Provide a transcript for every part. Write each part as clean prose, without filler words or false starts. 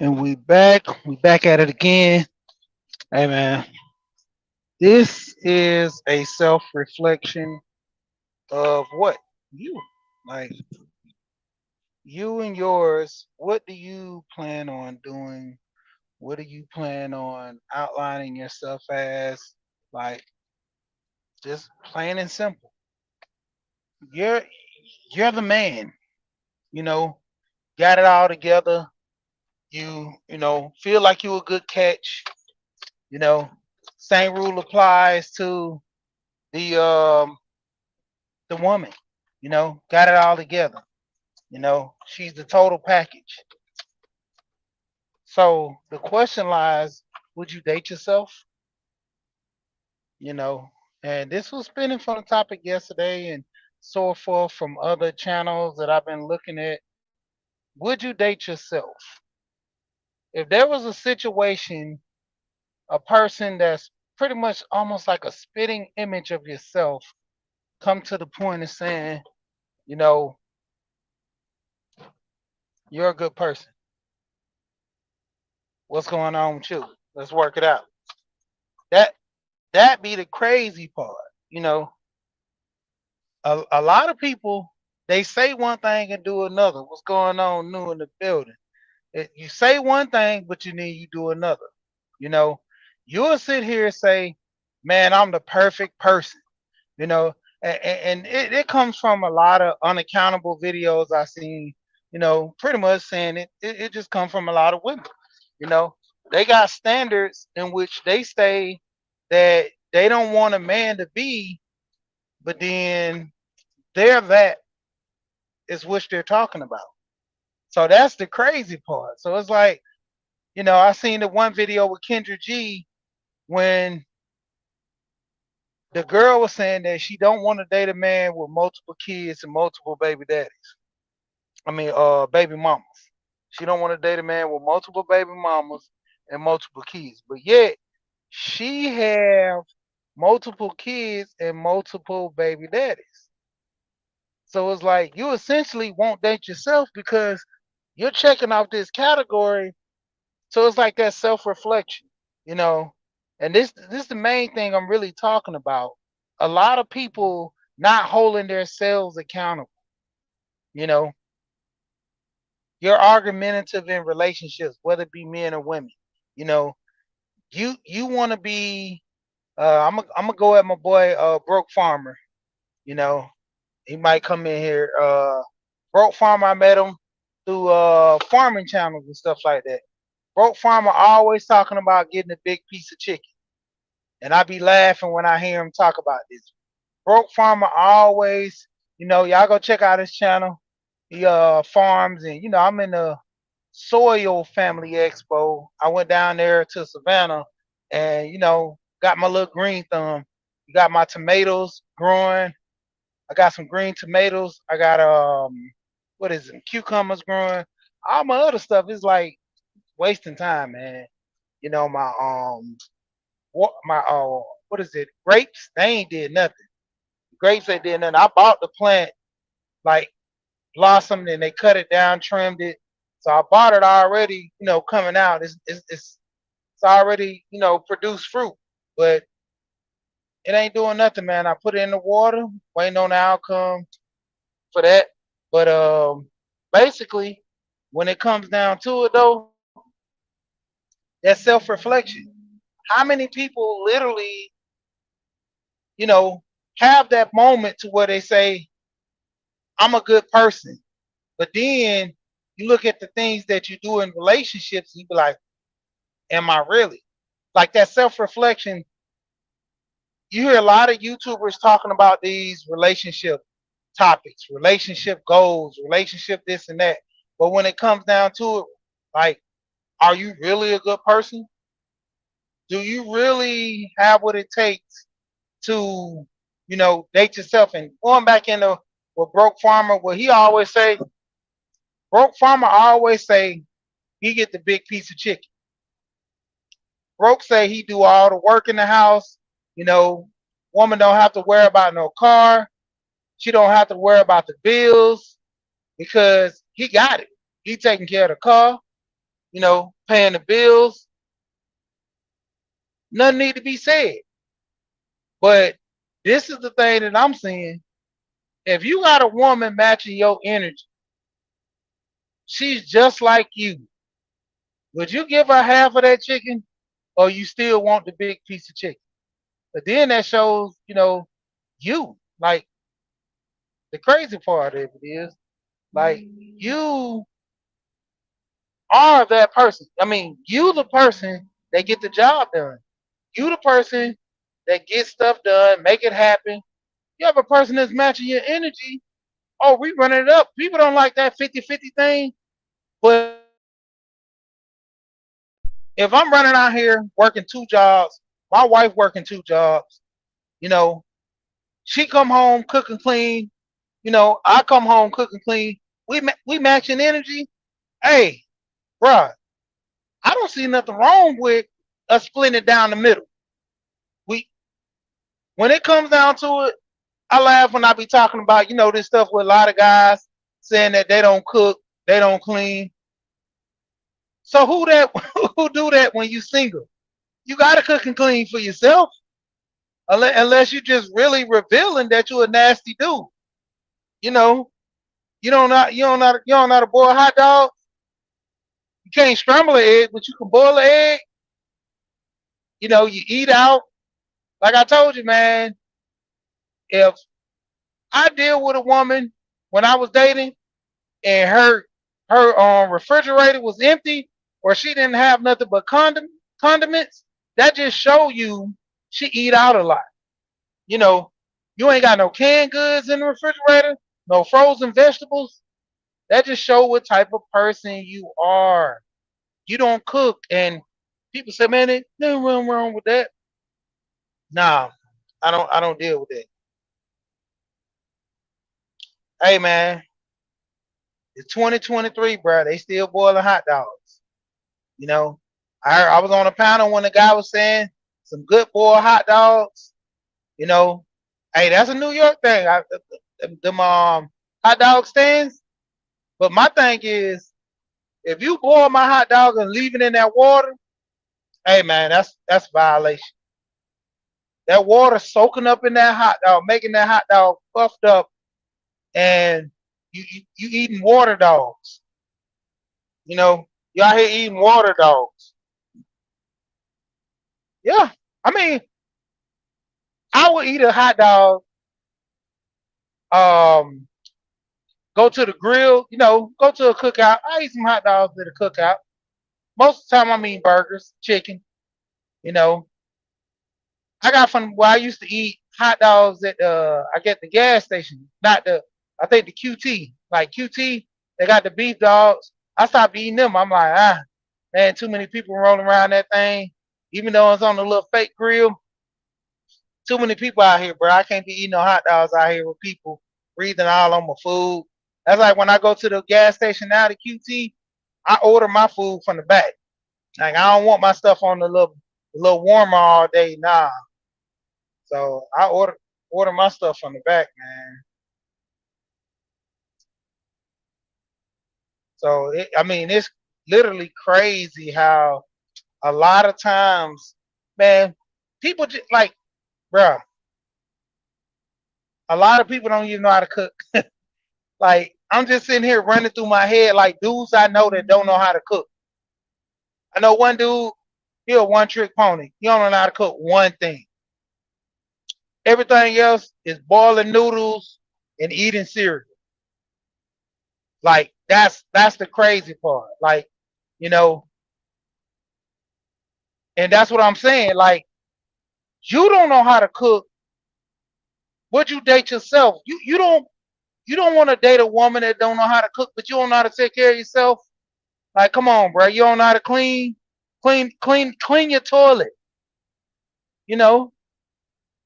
And we back at it again. Hey man, this is a self-reflection of what you like, you and yours. What do you plan on doing? What do you plan on outlining yourself as? Like, just plain and simple. You're you're the man, you know, got it all together. You feel like you a good catch, you know. Same rule applies to the the woman, got it all together. She's the total package. So the question lies, would you date yourself? You know, and this was spinning from the topic yesterday and so forth from other channels that I've been looking at. Would you date yourself? If there was a situation, a person that's pretty much almost like a spitting image of yourself come to the point of saying, you know, you're a good person. What's going on with you? Let's work it out. That that be the crazy part. You know, a lot of people, they say one thing and do another. What's going on new in the building? You say one thing, but you do another. You know, you'll sit here and say, "Man, I'm the perfect person." You know, and it comes from a lot of unaccountable videos I seen. Pretty much saying it just comes from a lot of women. You know, they got standards in which they say that they don't want a man to be, but then they're that is what they're talking about. So that's the crazy part. So it's like, I seen the one video with Kendra G when the girl was saying that she don't want to date a man with multiple kids and multiple baby daddies. I mean, baby mamas. She don't want to date a man with multiple baby mamas and multiple kids. But yet she have multiple kids and multiple baby daddies. So it's like you essentially won't date yourself because you're checking off this category. So it's like that self reflection, you know. And this is the main thing I'm really talking about. A lot of people not holding themselves accountable. You know, you're argumentative in relationships, whether it be men or women. You know, you want to be. I'm gonna go at my boy Broke Farmer. You know, he might come in here. Broke Farmer, I met him through farming channels and stuff like that. Broke Farmer always talking about getting a big piece of chicken. And I be laughing when I hear him talk about this. Broke Farmer always, y'all go check out his channel. He farms, and I'm in the Soil Family Expo. I went down there to Savannah and got my little green thumb. You got my tomatoes growing. I got some green tomatoes. I got what is it? Cucumbers growing. All my other stuff is like wasting time, man. My what is it? Grapes? They ain't did nothing. Grapes ain't did nothing. I bought the plant like blossomed and they cut it down, trimmed it. So I bought it already, coming out. It's already, produced fruit. But it ain't doing nothing, man. I put it in the water, waiting on the outcome for that. But basically, when it comes down to it though, that self-reflection. How many people literally, you know, have that moment to where they say, I'm a good person. But then you look at the things that you do in relationships and you be like, am I really? Like that self-reflection, you hear a lot of YouTubers talking about these relationship topics, relationship goals, relationship this and that. But when it comes down to it, like, are you really a good person? Do you really have what it takes to, date yourself? And going back into what Broke Farmer, what he always say, Broke Farmer always say he get the big piece of chicken. Broke say he do all the work in the house. You know, woman don't have to worry about no car. She don't have to worry about the bills because he got it. He taking care of the car. paying the bills, nothing need to be said. But this is the thing that I'm saying. If you got a woman matching your energy, she's just like you. Would you give her half of that chicken, or you still want the big piece of chicken? But then that shows, you. Like the crazy part of it is, like you are that person. I mean, you the person that get the job done. You the person that gets stuff done, make it happen. You have a person that's matching your energy. Oh, we running it up. People don't like that 50-50 thing. But if I'm running out here working two jobs, my wife working two jobs, you know, she come home cook and clean, I come home cook and clean. We matching energy. Hey, bruh, I don't see nothing wrong with us splitting it down the middle. We When it comes down to it, I laugh when I be talking about, this stuff with a lot of guys saying that they don't cook, they don't clean. So who that who do that when you single? You gotta cook and clean for yourself, unless you just really revealing that you a nasty dude. You know, you don't know how to boil a hot dog. You can't scramble an egg, but you can boil an egg. You eat out. Like I told you, man, if I deal with a woman when I was dating and her refrigerator was empty or she didn't have nothing but condiments, that just show you she eat out a lot. You know, you ain't got no canned goods in the refrigerator, no frozen vegetables. That just show what type of person you are. You don't cook, and people say, "Man, there's nothing wrong with that." Nah, I don't. I don't deal with that. Hey, man, it's 2023, bro. They still boiling hot dogs. You know, I was on a panel when the guy was saying some good boiled hot dogs. You know, hey, that's a New York thing. Them hot dog stands. But my thing is, if you boil my hot dog and leave it in that water, hey man, that's violation. That water soaking up in that hot dog, making that hot dog puffed up, and you eating water dogs. You out here eating water dogs. Yeah, I mean, I would eat a hot dog. Um, go to the grill. Go to a cookout. I eat some hot dogs at a cookout. Most of the time, I'm eating burgers, chicken. You know, I got from where I used to eat hot dogs at I get the gas station, not the I think the QT. Like QT, they got the beef dogs. I stopped eating them. I'm like, man, too many people rolling around that thing. Even though it's on a little fake grill, too many people out here, bro. I can't be eating no hot dogs out here with people breathing all on my food. That's like when I go to the gas station now, the QT, I order my food from the back. Like I don't want my stuff on the little warmer all day. Nah. So I order my stuff from the back, man. So I mean, it's literally crazy how a lot of times, man, people just like, bro. A lot of people don't even know how to cook. Like I'm just sitting here running through my head like dudes I know that don't know how to cook. I know one dude, he a one trick pony. He don't know how to cook one thing. Everything else is boiling noodles and eating cereal. Like that's the crazy part. Like, you know, and that's what I'm saying. Like, you don't know how to cook. Would you date yourself? You don't want to date a woman that don't know how to cook, but you don't know how to take care of yourself. Like, come on, bro. You don't know how to clean your toilet. You know,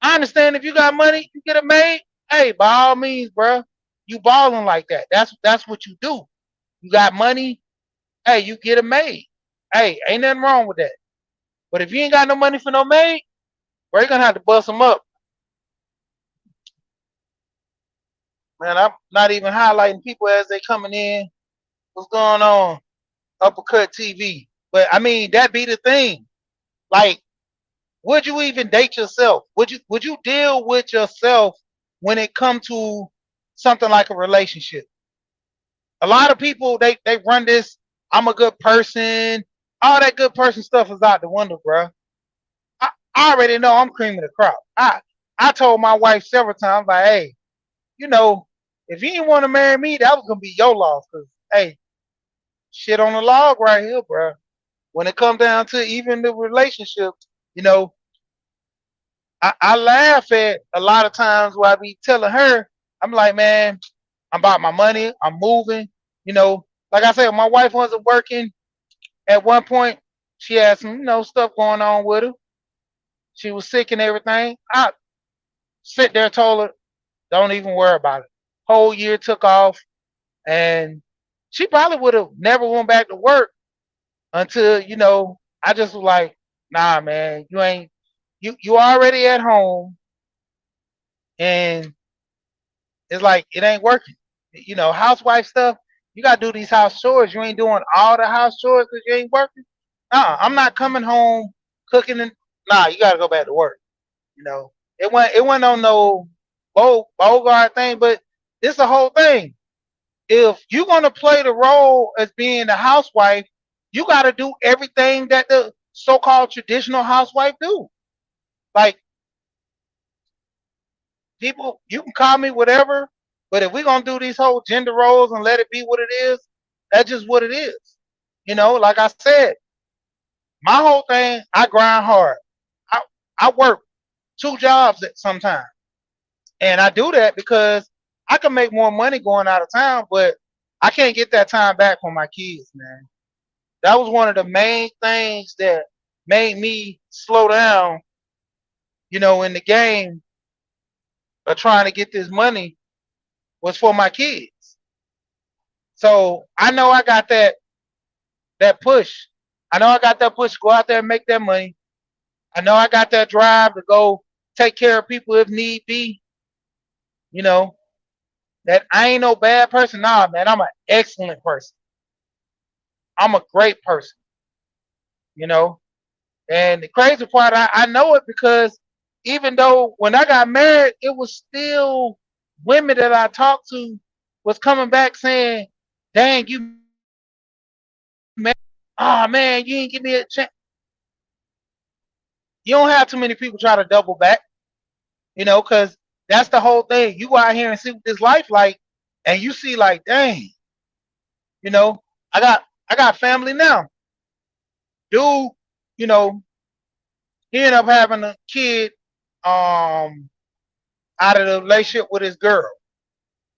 I understand if you got money, you get a maid. Hey, by all means, bro, you balling like that. That's what you do. You got money. Hey, you get a maid. Hey, ain't nothing wrong with that. But if you ain't got no money for no maid, bro, you're gonna have to bust them up. Man, I'm not even highlighting people as they coming in. What's going on? uppercut TV. But I mean, that be the thing. Like, would you even date yourself? Would you deal with yourself when it comes to something like a relationship? A lot of people they run this. I'm a good person. All that good person stuff is out the window, bro. I already know I'm cream of the crop. I told my wife several times, like, hey, you know, if you didn't want to marry me, that was gonna be your loss. Cause hey, shit on the log right here, bro. When it comes down to even the relationships, you know, I laugh at a lot of times where I be telling her, I'm like, man, I'm about my money, I'm moving, you know. Like I said, my wife wasn't working at one point. She had some, stuff going on with her. She was sick and everything. I sit there and told her, don't even worry about it. Whole year took off, and she probably would have never went back to work until, I just was like, nah, man, you already at home, and it's like it ain't working. Housewife stuff. You gotta do these house chores. You ain't doing all the house chores because you ain't working. I'm not coming home cooking and nah. You gotta go back to work. It went on no Bogart thing, but it's the whole thing. If you're gonna play the role as being the housewife, you gotta do everything that the so-called traditional housewife do. Like, people, you can call me whatever, but if we're gonna do these whole gender roles and let it be what it is, that's just what it is. Like I said, my whole thing, I grind hard. I I work 2 jobs at sometimes. And I do that because I can make more money going out of town, but I can't get that time back for my kids, man. That was one of the main things that made me slow down, in the game of trying to get this money was for my kids. So I know I got that push. I know I got that push to go out there and make that money. I know I got that drive to go take care of people if need be. You know, that I ain't no bad person. Nah, man, I'm an excellent person. I'm a great person, you know. And the crazy part, I know it because even though when I got married, it was still women that I talked to was coming back saying, dang, you man, oh man, you ain't give me a chance. You don't have too many people try to double back, because that's the whole thing. You go out here and see what this life like, and you see like, dang, you know, I got family now. Dude, you know, he ended up having a kid um out of the relationship with his girl.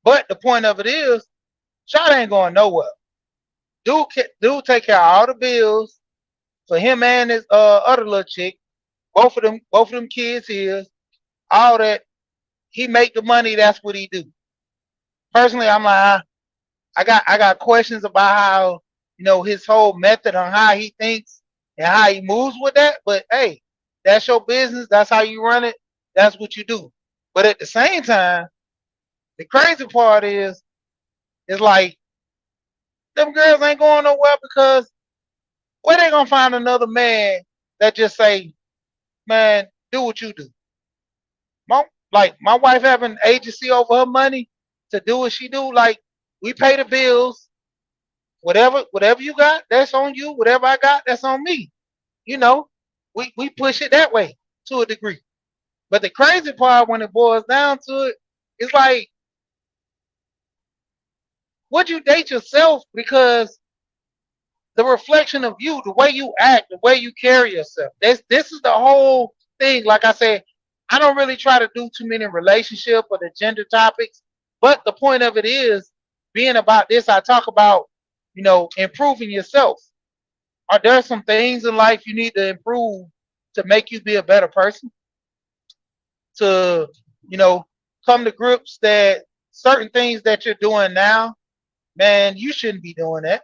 But the point of it is, Shot ain't going nowhere. Dude take care of all the bills for him and his other little chick. Both of them kids his. All that he make the money. That's what he do. Personally, I'm like, I got questions about how his whole method on how he thinks and how he moves with that. But hey, that's your business. That's how you run it. That's what you do. But at the same time, the crazy part is like them girls ain't going nowhere because where they gonna find another man that just say, man, do what you do. Like my wife having agency over her money to do what she do. Like, we pay the bills. Whatever you got, that's on you. Whatever I got, that's on me. You know, we push it that way to a degree. But the crazy part when it boils down to it, it's like, would you date yourself because the reflection of you, the way you act, the way you carry yourself. This is the whole thing. Like I said, I don't really try to do too many relationship or the gender topics, but the point of it is being about this. I talk about improving yourself. Are there some things in life you need to improve to make you be a better person? To you know come to grips that certain things that you're doing now, man, you shouldn't be doing that.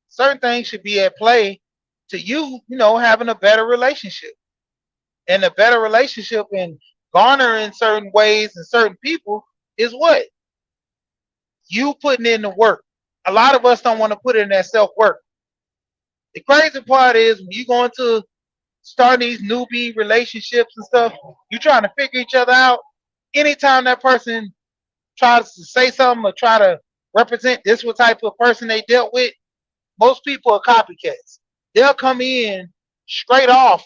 Certain things should be at play to having a better relationship. And a better relationship and garnering certain ways and certain people is what? You putting in the work. A lot of us don't want to put in that self work. The crazy part is when you go into starting these newbie relationships and stuff, you trying to figure each other out. Anytime that person tries to say something or try to represent this what type of person they dealt with, most people are copycats. They'll come in straight off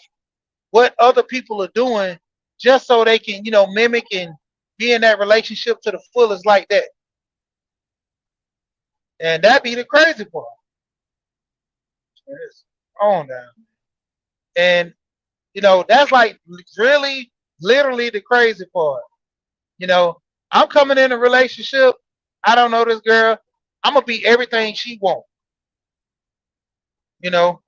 what other people are doing just so they can, mimic and be in that relationship to the fullest like that. And that be the crazy part. It's on down. And that's like really literally the crazy part. You know, I'm coming in a relationship. I don't know this girl. I'm gonna be everything she wants. You know,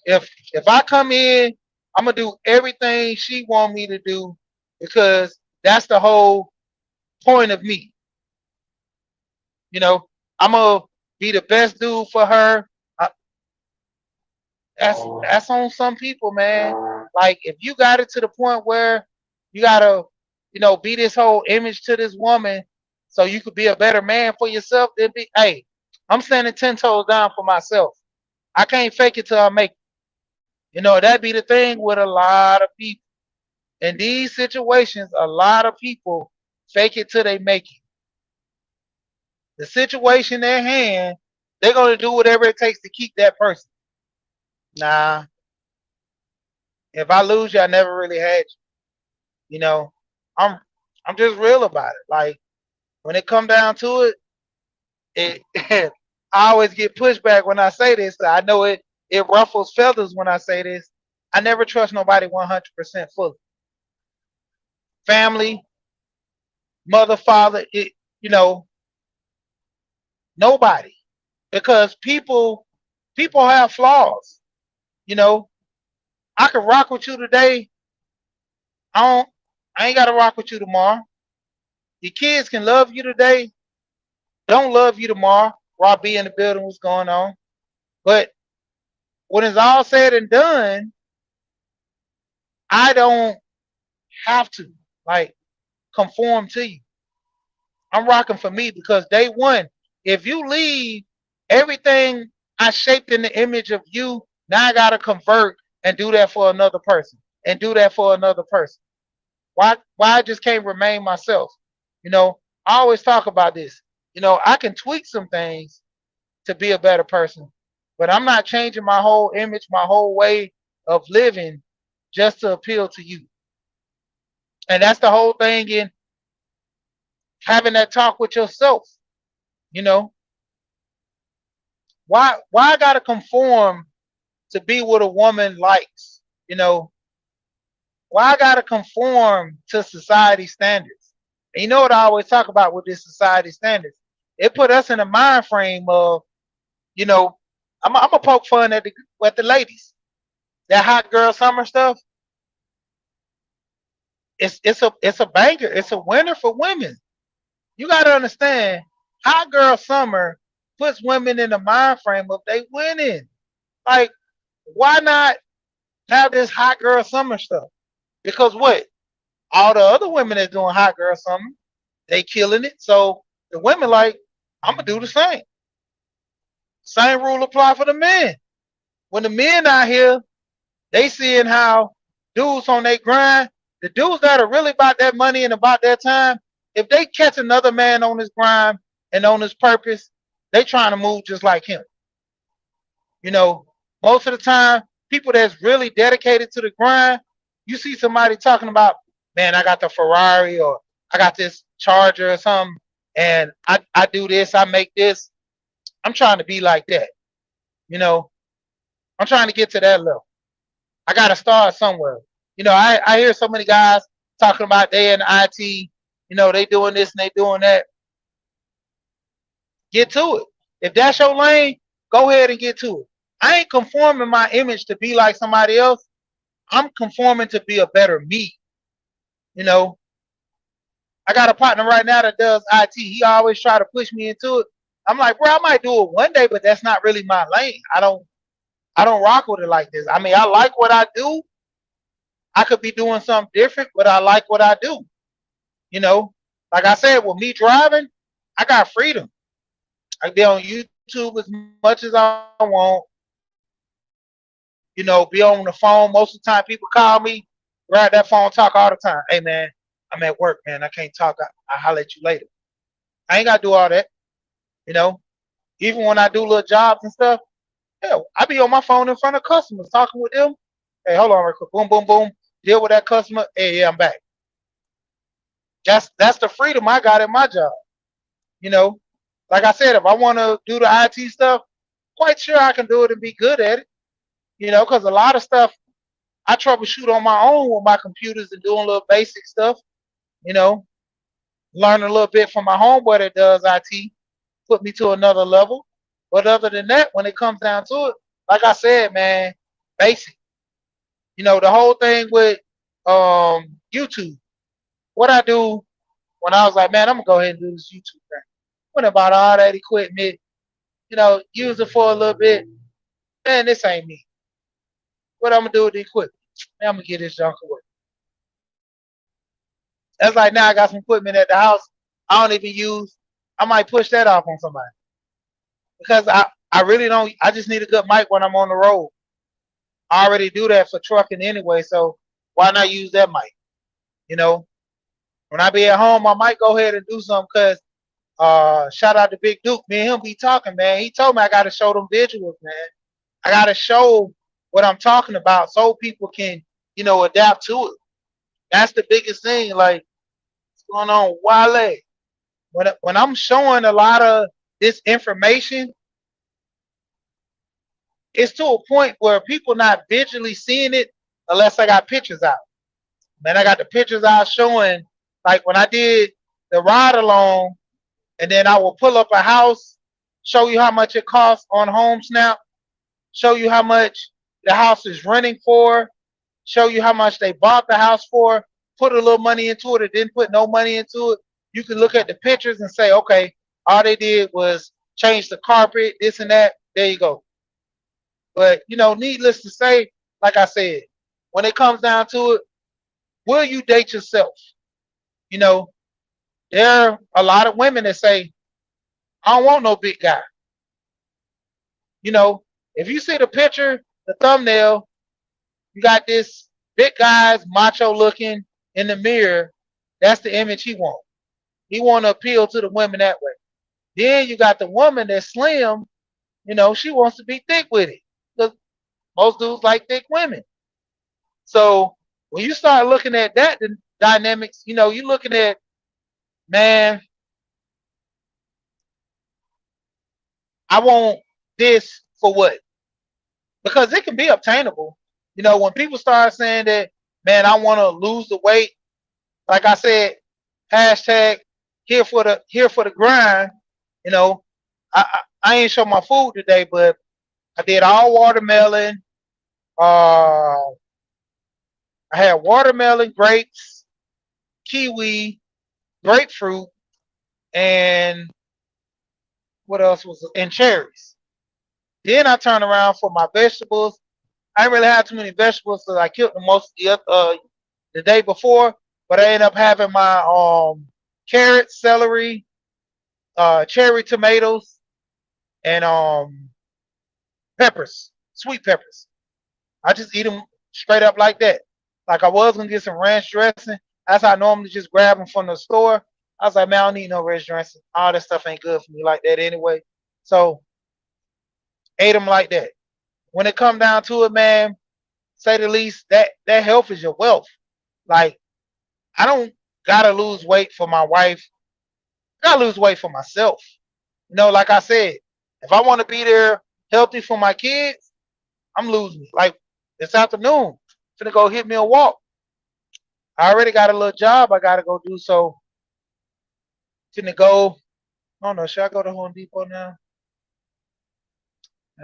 if I come in, I'm gonna do everything she want me to do because that's the whole point of me. You know, I'm gonna be the best dude for her. Uh, that's on some people, man. Like if you got it to the point where you gotta, be this whole image to this woman, so you could be a better man for yourself. Then be, hey, I'm standing 10 toes down for myself. I can't fake it till I make it. That be the thing with a lot of people. In these situations, a lot of people fake it till they make it. The situation at hand, they're gonna do whatever it takes to keep that person. Nah, if I lose you, I never really had you. I'm I'm just real about it. Like when it come down to it, I always get pushback when I say this. I know it ruffles feathers when I say this. I never trust nobody 100% fully. Family, mother, father, you know, nobody, because people have flaws. You know, I can rock with you today. I don't. I ain't got to rock with you tomorrow. Your kids can love you today, don't love you tomorrow. While be in the building, what's going on? But when it's all said and done, I don't have to like conform to you. I'm rocking for me because day one, if you leave, everything I shaped in the image of you, now I gotta convert and do that for another person and do that for another person. Why I just can't remain myself? I always talk about this. I can tweak some things to be a better person, but I'm not changing my whole image, my whole way of living just to appeal to you. And that's the whole thing in having that talk with yourself. You know, why I gotta conform to be what a woman likes? You know, why I gotta conform to society standards? And you know what I always talk about with this society standards? It put us in a mind frame of, you know, I'm gonna poke fun at the ladies. That hot girl summer stuff. It's a banger. It's a winner for women. You gotta understand, hot girl summer puts women in the mind frame of they winning. Like, why not have this hot girl summer stuff? Because what? All the other women that's doing hot girl summer, they killing it. So the women like, I'm gonna do the same. Same rule apply for the men. When the men out here, they seeing how dudes on their grind, the dudes that are really about that money and about that time, if they catch another man on his grind and on his purpose, they trying to move just like him. You know, most of the time, people that's really dedicated to the grind, you see somebody talking about, man, I got the Ferrari or I got this Charger or something, and I do this, I make this. I'm trying to be like that. You know, I'm trying to get to that level. I got to start somewhere. I hear so many guys talking about they in IT, they doing this and they doing that. Get to it. If that's your lane, go ahead and get to it. I ain't conforming my image to be like somebody else. I'm conforming to be a better me. You know, I got a partner right now that does IT. He always try to push me into it. I'm like, bro, I might do it one day, but that's not really my lane. I don't rock with it like this. I mean, I like what I do. I could be doing something different, but I like what I do. You know, like I said, with me driving, I got freedom. I can be on YouTube as much as I want. Be on the phone. Most of the time, people call me, grab that phone, talk all the time. Hey, man, I'm at work, man. I can't talk. I'll holler at you later. I ain't got to do all that. You know, even when I do little jobs and stuff, hell, I be on my phone in front of customers talking with them. Hey, hold on real quick. Boom, boom, boom. Deal with that customer. Hey, yeah, I'm back. That's the freedom I got in my job. You know, like I said, if I want to do the IT stuff, quite sure I can do it and be good at it. Because a lot of stuff I troubleshoot on my own with my computers and doing little basic stuff. You know, learning a little bit from my homeboy that does IT, put me to another level. But other than that, when it comes down to it, like I said, man, basic. The whole thing with YouTube. What I do when I was like, man, I'm gonna go ahead and do this YouTube thing. Went about all that equipment, use it for a little bit. Man, this ain't me. What I'm gonna do with the equipment? Man, I'm gonna get this junk away. That's like now I got some equipment at the house I don't even use. I might push that off on somebody because I really don't. I just need a good mic when I'm on the road. I already do that for trucking anyway, so why not use that mic? You know, when I be at home, I might go ahead and do something because shout out to Big Duke. Me and him be talking, man. He told me I got to show them visuals, man. I got to show what I'm talking about so people can, adapt to it. That's the biggest thing. Like, what's going on, Wale? When I'm showing a lot of this information, it's to a point where people not visually seeing it unless I got pictures out. Man, I got the pictures out showing, like when I did the ride along, and then I will pull up a house, show you how much it costs on HomeSnap, show you how much the house is renting for, show you how much they bought the house for, put a little money into it or didn't put no money into it. You can look at the pictures and say, okay, all they did was change the carpet, this and that. There you go. But, needless to say, like I said, when it comes down to it, will you date yourself? There are a lot of women that say, I don't want no big guy. If you see the picture, the thumbnail, you got this big guy's macho looking in the mirror. That's the image he wants. He want to appeal to the women that way. Then you got the woman that's slim. She wants to be thick with it. Because most dudes like thick women. So when you start looking at that the dynamics, you're looking at, man, I want this for what? Because it can be obtainable. When people start saying that, man, I want to lose the weight, like I said, hashtag here for the grind. I ain't show my food today, but I did all watermelon. I had watermelon, grapes, kiwi, grapefruit, and what else was it? And cherries. Then I turned around for my vegetables. I didn't really have too many vegetables, so I killed the most the day before. But I ended up having my carrots, celery, cherry tomatoes, and peppers, sweet peppers. I just eat them straight up like that. Like I was gonna get some ranch dressing. That's how I normally just grab them from the store. I was like, man, I don't need no ranch dressing. All that stuff ain't good for me like that anyway. So ate them like that. When it come down to it, man, say the least, that health is your wealth. Like I don't gotta lose weight for my wife. I gotta lose weight for myself. Like I said, if I want to be there healthy for my kids, I'm losing. Like this afternoon, finna go hit me a walk. I already got a little job I gotta go do. So finna go. I don't know. Should I go to Home Depot now?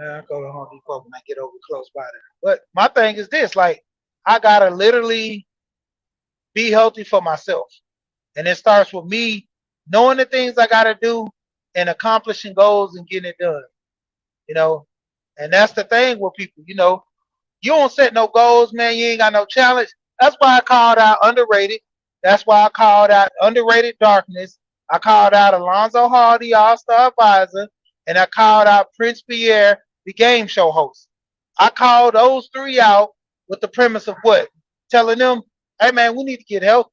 I'll go to Home Depot when I get over close by there. But my thing is this: like I gotta literally be healthy for myself, and it starts with me knowing the things I gotta do and accomplishing goals and getting it done. You know, and that's the thing with people. You don't set no goals, man. You ain't got no challenge. That's why I called out underrated. That's why I called out underrated darkness. I called out Alonzo Hardy, All-Star advisor, and I called out Prince Pierre, the game show host. I call those three out with the premise of what? Telling them, hey man, we need to get help.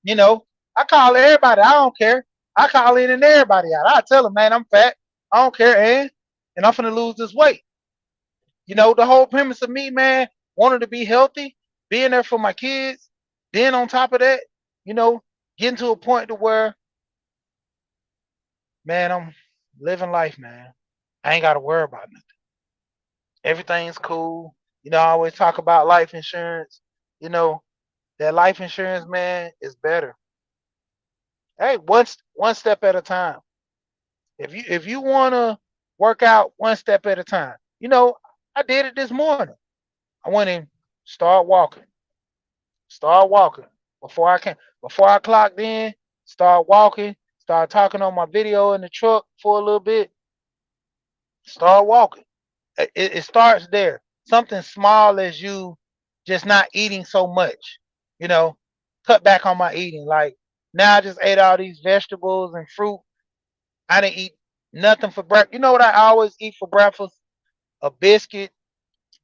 You know, I call everybody. I don't care. I call in and everybody out. I tell them, man, I'm fat. I don't care, and I'm finna lose this weight. The whole premise of me, man, wanting to be healthy, being there for my kids, then on top of that, you know, getting to a point to where, man, I'm living life, man. I ain't got to worry about nothing. Everything's cool. I always talk about life insurance. You know, that life insurance, man, is better. Hey, one step at a time. If you wanna work out one step at a time, I did it this morning. I went and started walking. Start walking before I clocked in. Start walking. Start talking on my video in the truck for a little bit. Start walking. It starts there. Something small as you just not eating so much. You know, cut back on my eating. Like now, I just ate all these vegetables and fruit. I didn't eat nothing for breakfast. You know what I always eat for breakfast? A biscuit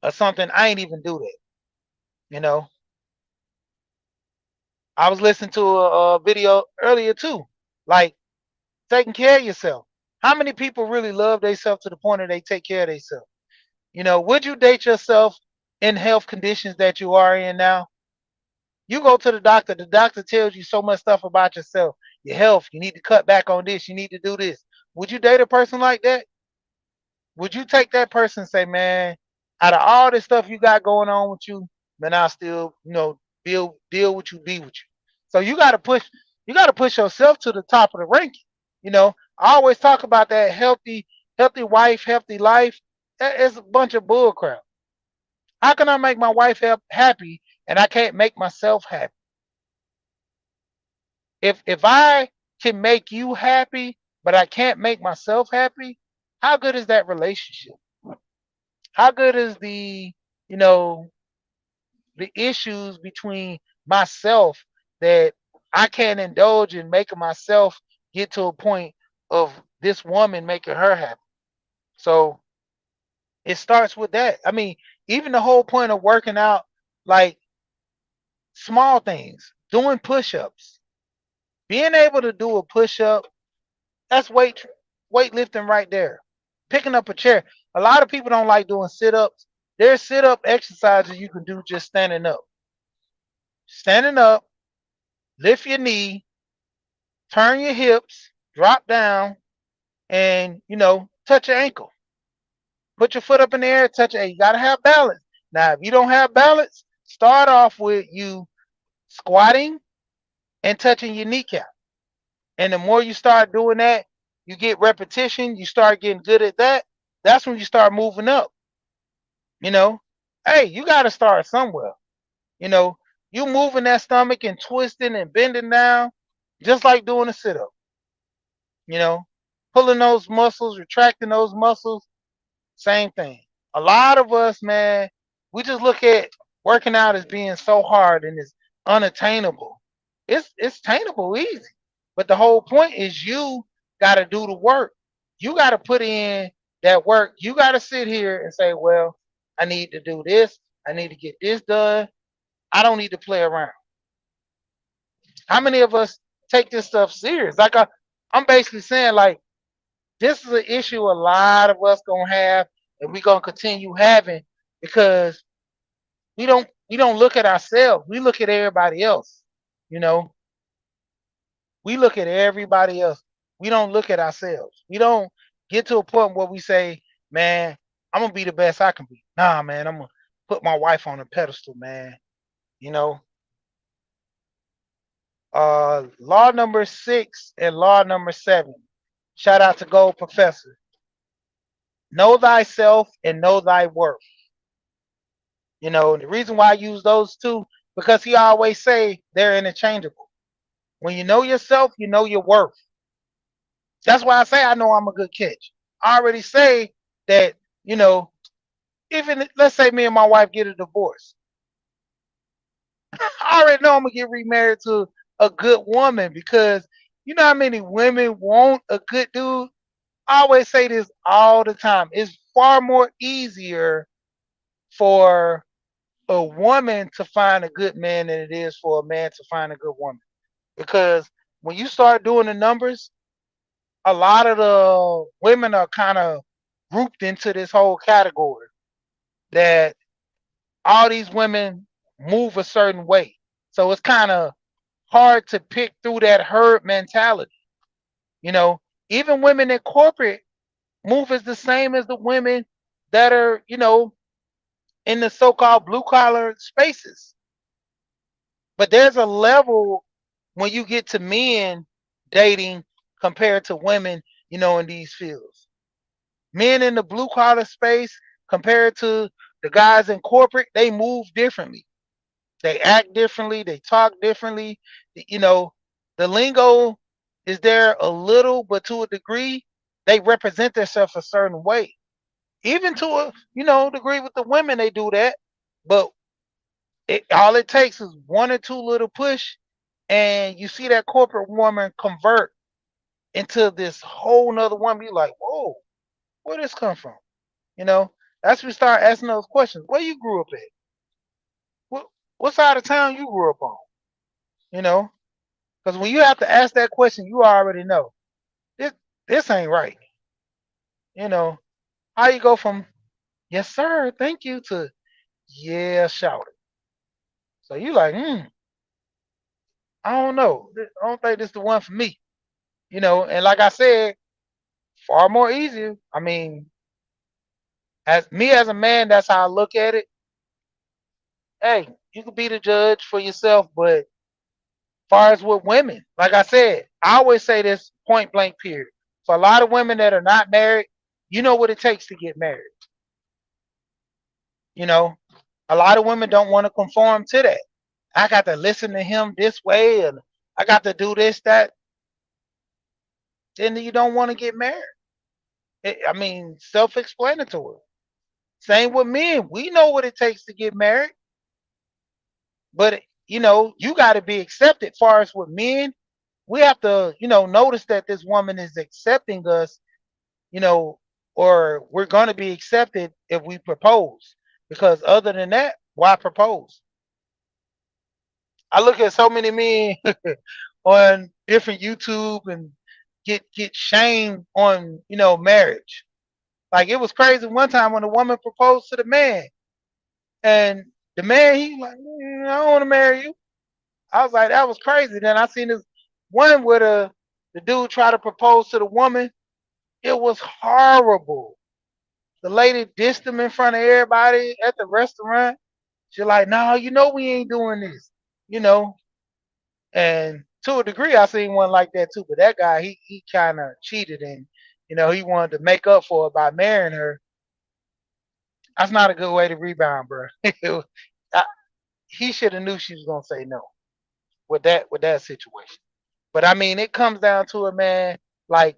or something. I ain't even do that. You know, I was listening to a video earlier too, like taking care of yourself. How many people really love themselves to the point that they take care of themselves? Would you date yourself in health conditions that you are in now? You go to the doctor tells you so much stuff about yourself, your health. You need to cut back on this, you need to do this. Would you date a person like that? Would you take that person and say, man, out of all this stuff you got going on with you, man, I'll still, deal with you, be with you. So you gotta push yourself to the top of the ranking. I always talk about that healthy wife, healthy life. That is a bunch of bull crap. How can I make my wife happy and I can't make myself happy? If I can make you happy, but I can't make myself happy, how good is that relationship? How good is you know, the issues between myself that I can't indulge in making myself get to a point of this woman making her happy? So it starts with that. I mean, even the whole point of working out, like small things, doing push-ups, being able to do a push-up, that's weightlifting right there. Picking up a chair. A lot of people don't like doing sit-ups. There's sit-up exercises you can do just standing up. Standing up, lift your knee, turn your hips, drop down, and touch your ankle. Put your foot up in the air, touch it. You gotta have balance. Now, if you don't have balance, start off with you squatting and touching your kneecap. And the more you start doing that, you get repetition, you start getting good at that. That's when you start moving up. You know, hey, you gotta start somewhere. You know, you moving that stomach and twisting and bending down, just like doing a sit-up. You know, pulling those muscles, retracting those muscles, same thing. A lot of us, man, we just look at working out as being so hard and it's unattainable. It's attainable easy. But the whole point is you gotta do the work. You gotta put in that work. You gotta sit here and say, well, I need to do this. I need to get this done. I don't need to play around. How many of us take this stuff serious? Like I'm basically saying, like, this is an issue a lot of us gonna have, and we're gonna continue having because we don't look at ourselves. We look at everybody else. You know, we look at everybody else. We don't look at ourselves. We don't get to a point where we say, "Man, I'm gonna be the best I can be." Nah, man, I'm gonna put my wife on a pedestal, man. You know, law number 6 and law number 7. Shout out to Gold Professor. Know thyself and know thy worth. The reason why I use those two, because he always say they're interchangeable. When you know yourself, you know your worth. That's why I say I know I'm a good catch. I already say that, even let's say me and my wife get a divorce. I already know I'm gonna get remarried to a good woman because you know how many women want a good dude? I always say this all the time. It's far more easier for a woman to find a good man than it is for a man to find a good woman. Because when you start doing the numbers, a lot of the women are kind of grouped into this whole category that all these women move a certain way. So it's kind of hard to pick through that herd mentality. You know, even women in corporate move as the same as the women that are, in the so-called blue collar spaces. But there's a level when you get to men dating compared to women, in these fields. Men in the blue collar space compared to the guys in corporate, they move differently. They act differently, they talk differently. You know, the lingo is there a little, but to a degree, they represent themselves a certain way. Even to a degree with the women, they do that. But all it takes is one or two little push, and you see that corporate woman convert into this whole nother woman. You're like, whoa, where this come from? You know, that's when we start asking those questions. Where you grew up at? What what side of town you grew up on? You know, because when you have to ask that question, you already know this ain't right. You know, how you go from yes sir, thank you to yeah, shout it. So you like, I don't know. I don't think this is the one for me. And like I said, far more easier. I mean, as a man, that's how I look at it. Hey, you can be the judge for yourself, but far as with women, like I said, I always say this point blank period. For a lot of women that are not married, you know what it takes to get married. You know, a lot of women don't want to conform to that. I got to listen to him this way and I got to do this, that. Then you don't want to get married. I mean, self explanatory. Same with men. We know what it takes to get married, but you got to be accepted. Far as with men, we have to, notice that this woman is accepting us, you know, or we're going to be accepted if we propose. Because other than that, why propose? I look at so many men on different YouTube and get shamed on, marriage. Like it was crazy one time when a woman proposed to the man, and the man he like, I don't want to marry you. I was like, that was crazy. Then I seen this one where the dude try to propose to the woman. It was horrible. The lady dissed him in front of everybody at the restaurant. She like, no, we ain't doing this. You know, and to a degree, I seen one like that too. But that guy, he kind of cheated, and he wanted to make up for it by marrying her. That's not a good way to rebound, bro. I, he should have knew she was gonna say no with that situation. But I mean, it comes down to a man like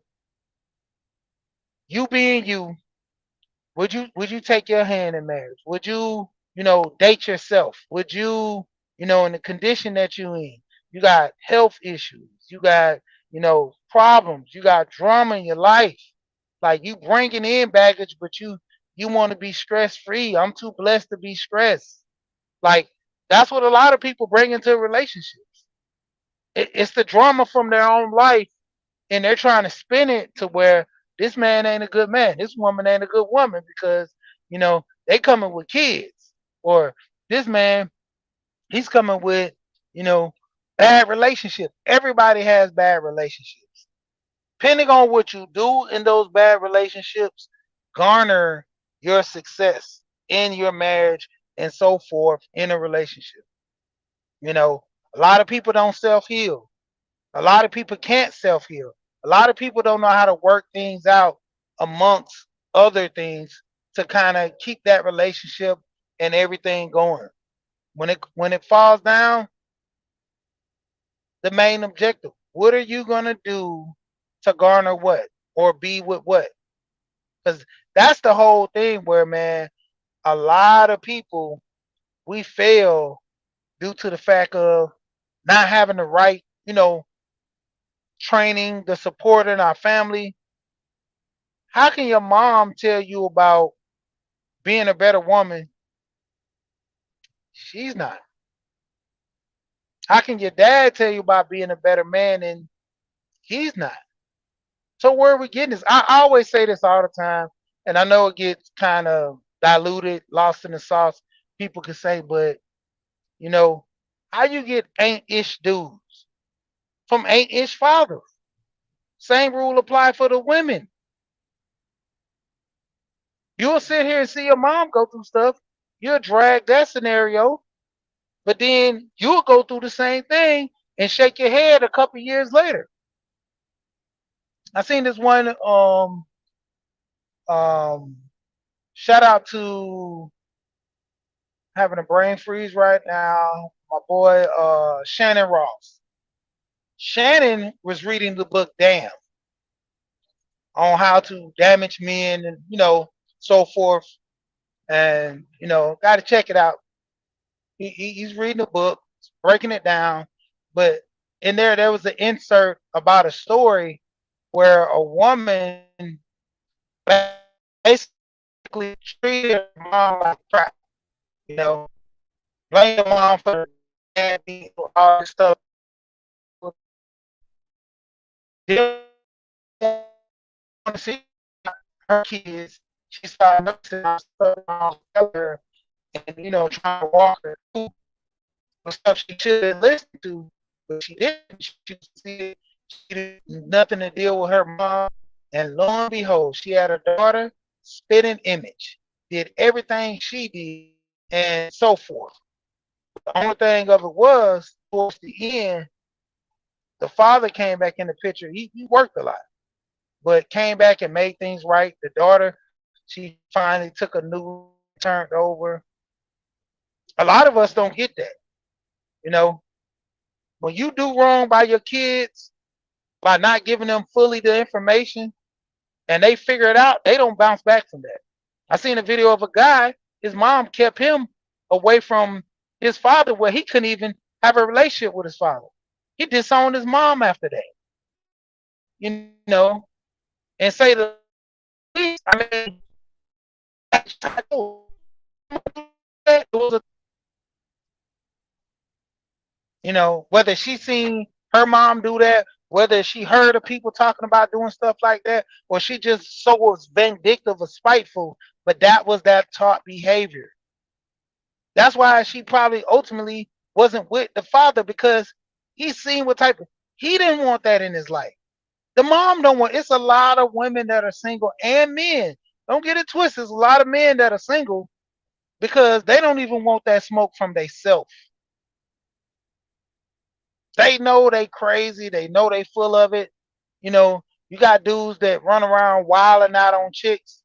you being you. Would you take your hand in marriage? Would you date yourself? Would you in the condition that you in? You got health issues. You got problems. You got drama in your life. Like you bringing in baggage, but you want to be stress free. I'm too blessed to be stressed. Like that's what a lot of people bring into relationships. It's the drama from their own life, and they're trying to spin it to where this man ain't a good man, this woman ain't a good woman because they coming with kids, or this man he's coming with you know bad relationships. Everybody has bad relationships. Depending on what you do in those bad relationships, garner your success in your marriage and so forth in a relationship. A lot of people don't self heal. A lot of people can't self heal. A lot of people don't know how to work things out amongst other things to kind of keep that relationship and everything going. When it falls down, the main objective. What are you gonna do to garner what or be with what? Because that's the whole thing where man, a lot of people we fail due to the fact of not having the right, training, the support in our family. How can your mom tell you about being a better woman She's not. How can your dad tell you about being a better man and he's not? So where are we getting this? I always say this all the time, and I know it gets kind of diluted, lost in the sauce. People can say, but you know, how you get ain't-ish dudes from ain't-ish fathers? Same rule apply for the women. You'll sit here and see your mom go through stuff. You'll drag that scenario, but then you'll go through the same thing and shake your head a couple years later. I seen this one um shout out to having a brain freeze right now, my boy Shannon Ross. Shannon was reading the book Damn on how to damage men and so forth. And got to check it out. He's reading the book, breaking it down, but in there was an insert about a story where a woman basically treated her mom like crap. You know, blame the mom for all this stuff. Didn't want to see her kids. She started noticing stuff around her and trying to walk her through the stuff she should have listened to, but she didn't. She see she did nothing to deal with her mom, and lo and behold, she had a daughter, spit an image, did everything she did, and so forth. The only thing of it was towards the end, the father came back in the picture. He worked a lot, but came back and made things right. The daughter, she finally took a new turned over. A lot of us don't get that. You know, when you do wrong by your kids, by not giving them fully the information and they figure it out, they don't bounce back from that. I seen a video of a guy, his mom kept him away from his father where he couldn't even have a relationship with his father. He disowned his mom after that, you know, and say the least. I mean, it was a, whether she seen her mom do that, whether she heard of people talking about doing stuff like that, or she just so was vindictive or spiteful, but that was that taught behavior. That's why she probably ultimately wasn't with the father because he seen what type of he didn't want that in his life. The mom don't want. It's a lot of women that are single and men. Don't get it twisted. There's a lot of men that are single because they don't even want that smoke from themselves. They know they crazy. They know they full of it. You got dudes that run around wilding out on chicks.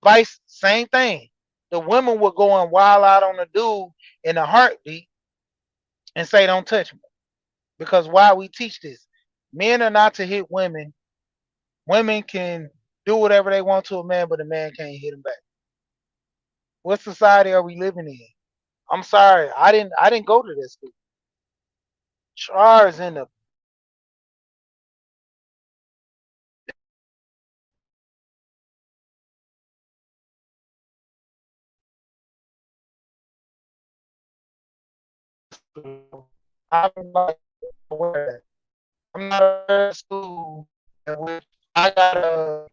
Vice, same thing. The women were going wild out on the dude in a heartbeat and say, "Don't touch me." Because why we teach this? Men are not to hit women. Women can do whatever they want to a man, but a man can't hit them back. What society are we living in? I'm sorry, I didn't go to this school. Char's in the I'm like aware. I'm not aware of school in which I gotta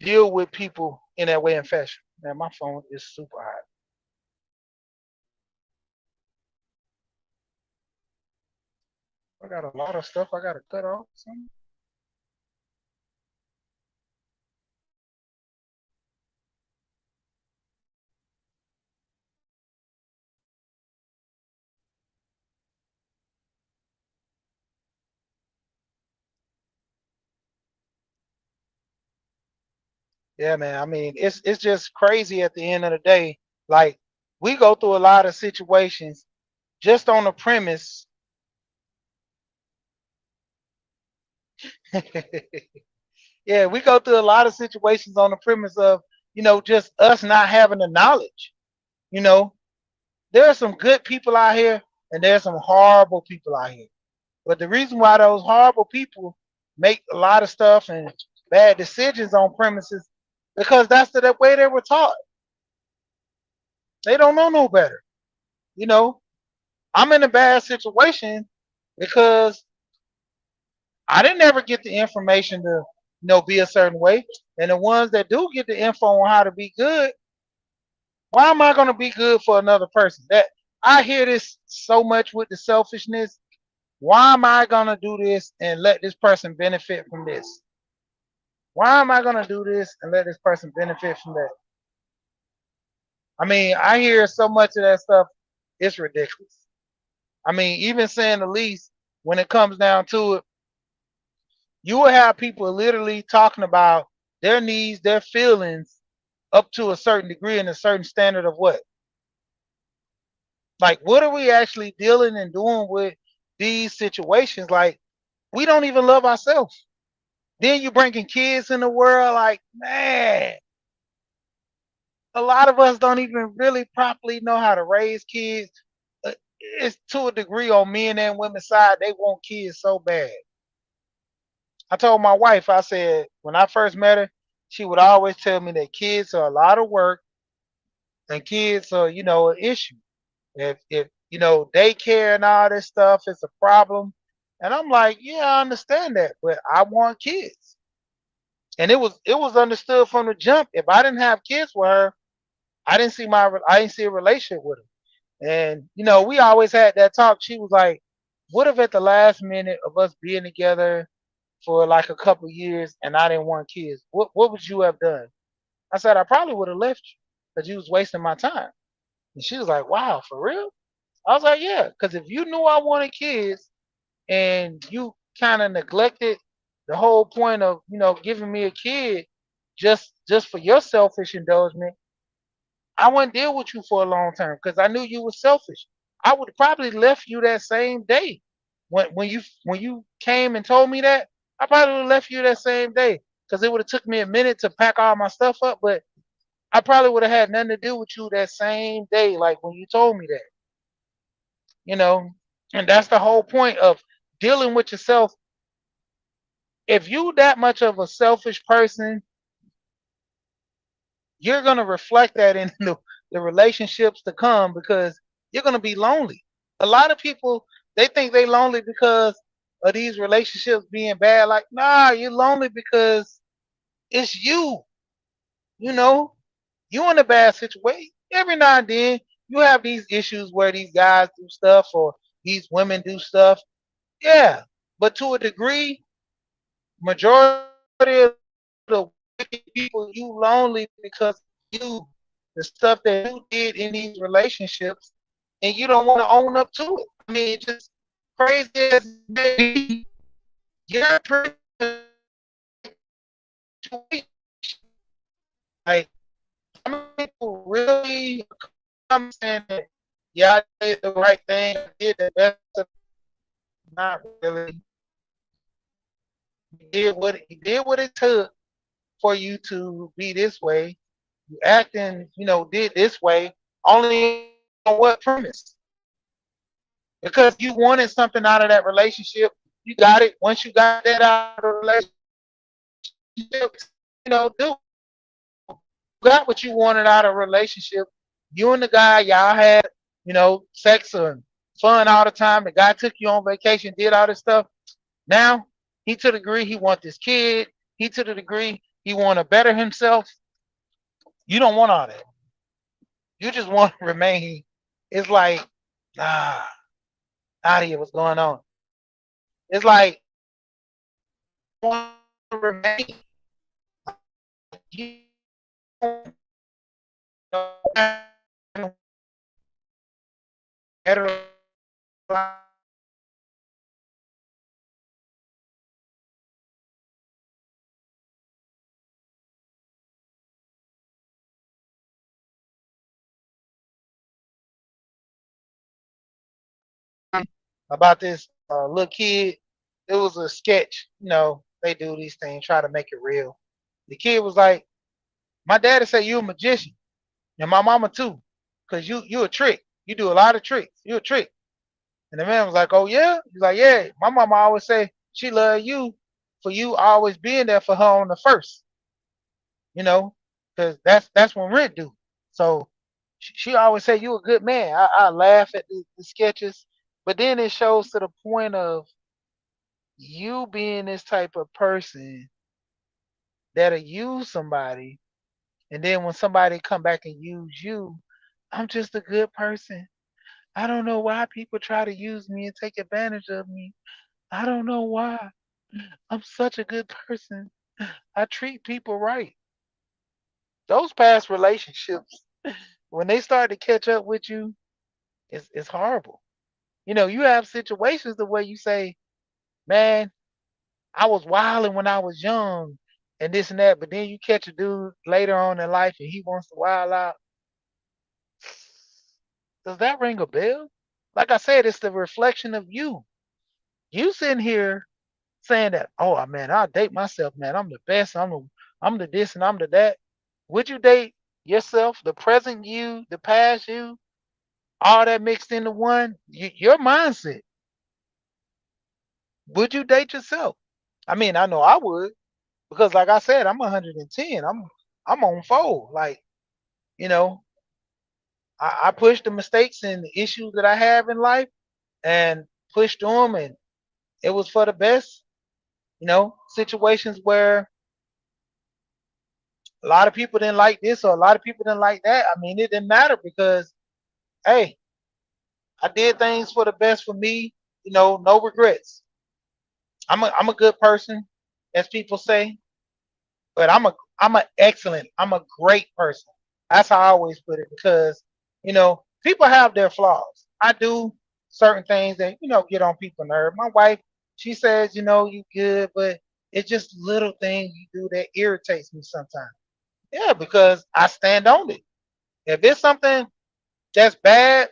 deal with people in that way and fashion. Man, my phone is super hot. I got a lot of stuff I gotta cut off. Something. Yeah, man. I mean, it's just crazy at the end of the day. Like we go through a lot of situations just on the premise. Yeah, we go through a lot of situations on the premise of just us not having the knowledge. You know, there are some good people out here, and there's some horrible people out here. But the reason why those horrible people make a lot of stuff and bad decisions on premises because that's the way they were taught. They don't know no better. You know, I'm in a bad situation because I didn't ever get the information to, be a certain way. And the ones that do get the info on how to be good, why am I going to be good for another person? That I hear this so much with the selfishness. Why am I going to do this and let this person benefit from this? Why am I going to do this and let this person benefit from that? I mean, I hear so much of that stuff, it's ridiculous. I mean, even saying the least, when it comes down to it, you will have people literally talking about their needs, their feelings up to a certain degree and a certain standard of what? Like, what are we actually dealing and doing with these situations? Like, we don't even love ourselves. Then you bringing kids in the world, like, man, a lot of us don't even really properly know how to raise kids. It's to a degree on men and women's side, they want kids so bad. I told my wife, I said, when I first met her, she would always tell me that kids are a lot of work and kids are, an issue. If daycare and all this stuff is a problem. And I'm like, yeah, I understand that, but I want kids. And it was understood from the jump. If I didn't have kids with her, I didn't see a relationship with her. And we always had that talk. She was like, what if at the last minute of us being together for like a couple years and I didn't want kids? What would you have done? I said, I probably would have left you because you was wasting my time. And she was like, wow, for real? I was like, yeah, because if you knew I wanted kids and you kind of neglected the whole point of, giving me a kid just for your selfish indulgence, I wouldn't deal with you for a long term because I knew you were selfish. I would probably left you that same day. When you came and told me that, I probably would have left you that same day because it would have took me a minute to pack all my stuff up, but I probably would have had nothing to do with you that same day, like when you told me that, you know. And that's the whole point of dealing with yourself. If you that much of a selfish person, you're gonna reflect that in the relationships to come because you're gonna be lonely. A lot of people they think they lonely because of these relationships being bad. Like, nah, you're lonely because it's you. You know, you in a bad situation. Every now and then you have these issues where these guys do stuff or these women do stuff. Yeah. But to a degree, majority of the people you lonely because you the stuff that you did in these relationships and you don't want to own up to it. I mean, it's just crazy as it may be, you're pretty like some people really come saying that yeah, I did the right thing, I did the best of not really. He did what it took for you to be this way. You acting, did this way, only on what premise? Because you wanted something out of that relationship. You got it. Once you got that out of the relationship, do got what you wanted out of a relationship. You and the guy, y'all had, sex and fun all the time. The guy took you on vacation, did all this stuff. Now, he to the degree he want this kid. He to the degree he want to better himself. You don't want all that. You just want to remain. It's like, nah, Nadia, what's going on? It's like, you want to remain. You know, better about this little kid. It was a sketch. They do these things, try to make it real. The kid was like, my daddy said you a magician, and my mama too, cause you a trick. You do a lot of tricks. You a trick. And the man was like, oh yeah. He's like, yeah. My mama always say she love you for you always being there for her on the first. You know, cause that's when rent due. So She always say you a good man. I laugh at the sketches, but then it shows to the point of you being this type of person that'll use somebody, and then when somebody come back and use you, I'm just a good person. I don't know why people try to use me and take advantage of me. I don't know why. I'm such a good person. I treat people right. Those past relationships, when they start to catch up with you, it's horrible. You have situations the way you say, man, I was wilding when I was young and this and that, but then you catch a dude later on in life and he wants to wild out. Does that ring a bell? Like I said, it's the reflection of you. You sitting here saying that, oh man, I'll date myself, man. I'm the best. I'm the this and I'm the that. Would you date yourself, the present you, the past you, all that mixed into one? Your mindset. Would you date yourself? I mean, I know I would because, like I said, I'm 110. I'm on fold. Like you know, I push the mistakes and the issues that I have in life and pushed through them, and it was for the best. Situations where a lot of people didn't like this or a lot of people didn't like that. I mean, it didn't matter because, hey, I did things for the best for me. No regrets. I'm a good person, as people say, but I'm a excellent. I'm a great person. That's how I always put it because people have their flaws. I do certain things that get on people's nerve. My wife, she says, you good, but it's just little things you do that irritates me sometimes. Yeah, because I stand on it. If it's something that's bad,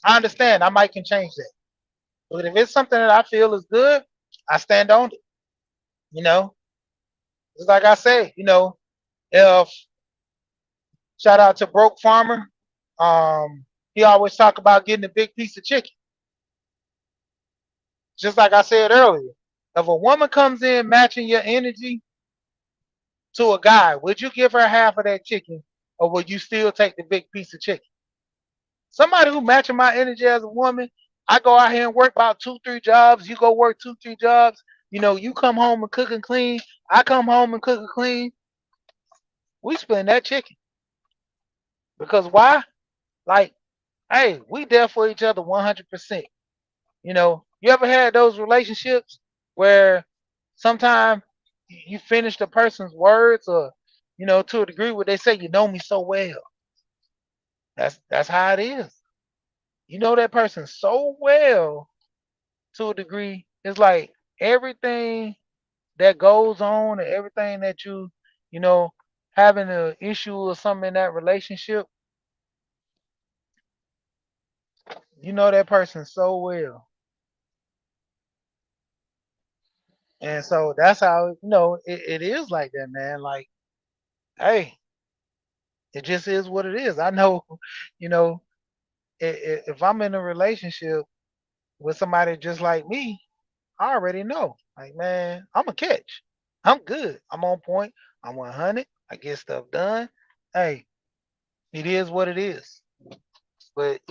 I understand. I might can change that. But if it's something that I feel is good, I stand on it. You know, it's like I say, if shout out to Broke Farmer, he always talk about getting a big piece of chicken. Just like I said earlier, if a woman comes in matching your energy to a guy, would you give her half of that chicken, or would you still take the big piece of chicken? Somebody who matching my energy as a woman, I go out here and work about 2, 3 jobs. You go work 2, 3 jobs. You come home and cook and clean. I come home and cook and clean. We spend that chicken because why? Like, hey, we there for each other 100%. You ever had those relationships where sometimes you finish the person's words, or to a degree where they say, you know me so well. That's how it is. You know that person so well to a degree. It's like everything that goes on and everything that you know, having an issue or something in that relationship, you know that person so well. And so that's how, it is like that, man. Like, hey, it just is what it is. I know, you know, if I'm in a relationship with somebody just like me, I already know. Like, man, I'm a catch. I'm good. I'm on point. I'm 100. I get stuff done. Hey, it is what it is. But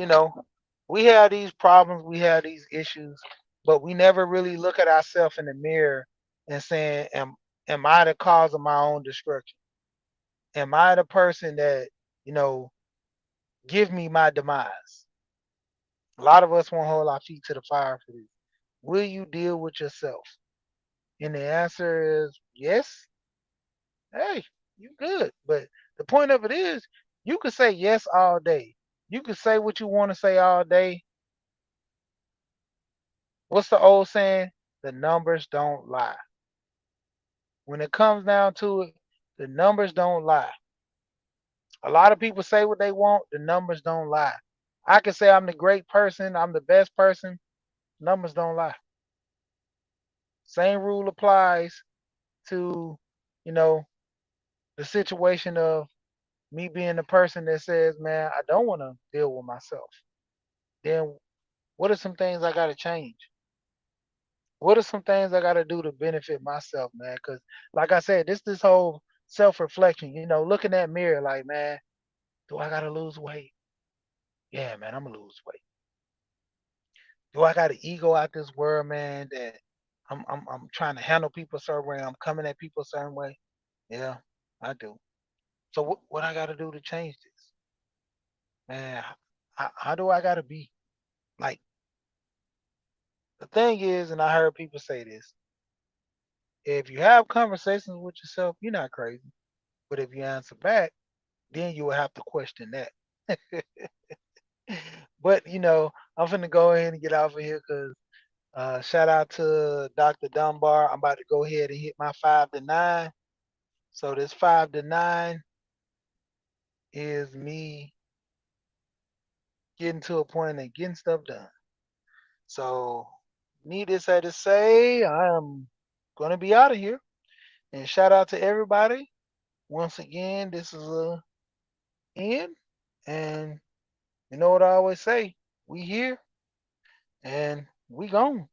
we have these problems, we have these issues, but we never really look at ourselves in the mirror and saying, am I the cause of my own destruction? Am I the person that, you know, give me my demise? A lot of us won't hold our feet to the fire for this. Will you deal with yourself? And the answer is yes. Hey, you good. But the point of it is, you could say yes all day. You could say what you want to say all day. What's the old saying? The numbers don't lie. When it comes down to it, the numbers don't lie. A lot of people say what they want, the numbers don't lie. I can say I'm the great person, I'm the best person, numbers don't lie. Same rule applies to, you know, the situation of me being the person that says, man, I don't want to deal with myself. Then what are some things I got to change? What are some things I got to do to benefit myself, man? Because, like I said, this whole self reflection. Look in that mirror, like, man, Do I gotta lose weight? Yeah, man, I'm gonna lose weight. Do I got an ego out this world, man, that I'm trying to handle people a certain way, I'm coming at people a certain way? Yeah, I do. So what I gotta do to change this? Man, how do I gotta be? Like the thing is, and I heard people say this, if you have conversations with yourself, you're not crazy. But if you answer back, then you will have to question that. But I'm finna go ahead and get off of here because shout out to Dr. Dunbar. I'm about to go ahead and hit my 5 to 9. So this 5 to 9 is me getting to a point and getting stuff done. So needless to say, I am gonna be out of here. And shout out to everybody. Once again, this is a end. And you know what I always say? We here and we gone.